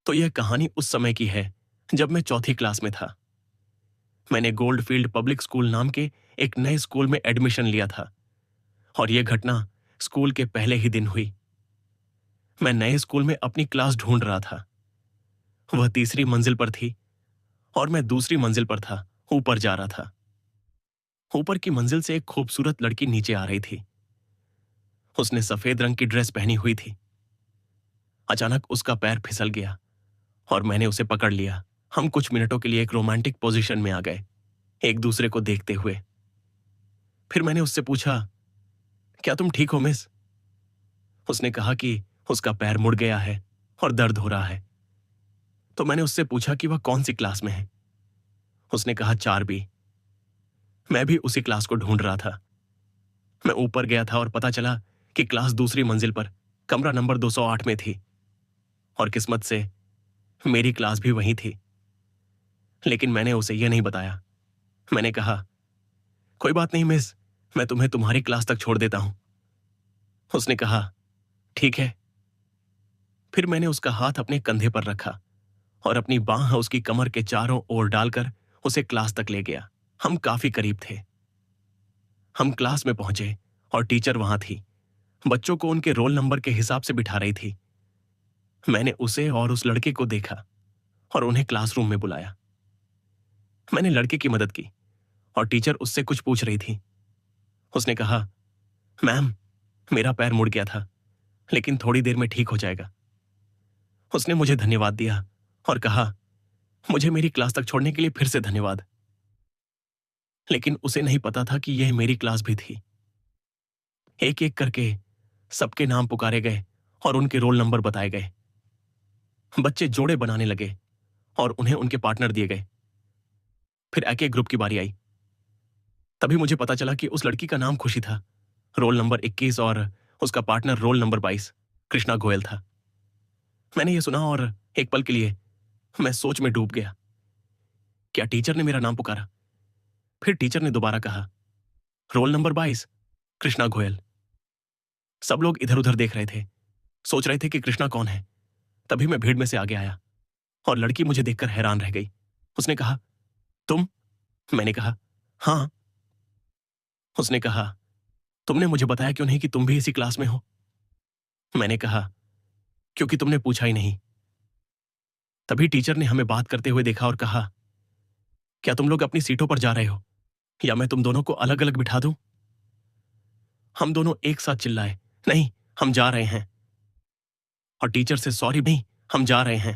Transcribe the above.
तो यह कहानी उस समय की है जब मैं चौथी क्लास में था। मैंने गोल्डफील्ड पब्लिक स्कूल नाम के एक नए स्कूल में एडमिशन लिया था और यह घटना स्कूल के पहले ही दिन हुई। मैं नए स्कूल में अपनी क्लास ढूंढ रहा था। वह तीसरी मंजिल पर थी और मैं दूसरी मंजिल पर था, ऊपर जा रहा था। ऊपर की मंजिल से एक खूबसूरत लड़की नीचे आ रही थी। उसने सफेद रंग की ड्रेस पहनी हुई थी। अचानक उसका पैर फिसल गया और मैंने उसे पकड़ लिया। हम कुछ मिनटों के लिए एक रोमांटिक पोजीशन में आ गए, एक दूसरे को देखते हुए। फिर मैंने उससे पूछा, क्या तुम ठीक हो मिस? उसने कहा कि उसका पैर मुड़ गया है और दर्द हो रहा है। तो मैंने उससे पूछा कि वह कौन सी क्लास में है। उसने कहा 4B। मैं भी उसी क्लास को ढूंढ रहा था। मैं ऊपर गया था और पता चला कि क्लास दूसरी मंजिल पर कमरा नंबर 208 में थी और किस्मत से मेरी क्लास भी वहीं थी। लेकिन मैंने उसे यह नहीं बताया। मैंने कहा, कोई बात नहीं मिस, मैं तुम्हें तुम्हारी क्लास तक छोड़ देता हूं। उसने कहा, ठीक है। फिर मैंने उसका हाथ अपने कंधे पर रखा और अपनी बांह उसकी कमर के चारों ओर डालकर उसे क्लास तक ले गया। हम काफी करीब थे। हम क्लास में पहुंचे और टीचर वहां थी। बच्चों को उनके रोल नंबर के हिसाब से बिठा रही थी। मैंने उसे और उस लड़के को देखा और उन्हें क्लासरूम में बुलाया। मैंने लड़के की मदद की और टीचर उससे कुछ पूछ रही थी। उसने कहा, मैम, मेरा पैर मुड़ गया था, लेकिन थोड़ी देर में ठीक हो जाएगा। उसने मुझे धन्यवाद दिया और कहा, मुझे मेरी क्लास तक छोड़ने के लिए फिर से धन्यवाद। लेकिन उसे नहीं पता था कि यह मेरी क्लास भी थी। एक एक करके सबके नाम पुकारे गए और उनके रोल नंबर बताए गए। बच्चे जोड़े बनाने लगे और उन्हें उनके पार्टनर दिए गए। फिर एक एक ग्रुप की बारी आई। तभी मुझे पता चला कि उस लड़की का नाम खुशी था, रोल नंबर 21, और उसका partner roll number 22 Krishna Goyal था। मैंने यह सुना और एक पल के लिए मैं सोच में डूब गया। क्या टीचर ने मेरा नाम पुकारा? फिर टीचर ने दोबारा कहा, रोल नंबर 22 कृष्णा गोयल। सब लोग इधर उधर देख रहे थे, सोच रहे थे कि कृष्णा कौन है। तभी मैं भीड़ में से आगे आया और लड़की मुझे देखकर हैरान रह गई। उसने कहा, तुम? मैंने कहा, हाँ। उसने कहा, तुमने मुझे बताया क्यों नहीं कि तुम भी इसी क्लास में हो? मैंने कहा, क्योंकि तुमने पूछा ही नहीं। तभी टीचर ने हमें बात करते हुए देखा और कहा, क्या तुम लोग अपनी सीटों पर जा रहे हो या मैं तुम दोनों को अलग अलग बिठा दूं? हम दोनों एक साथ चिल्लाए, नहीं, हम जा रहे हैं। और टीचर से, सॉरी नहीं, हम जा रहे हैं।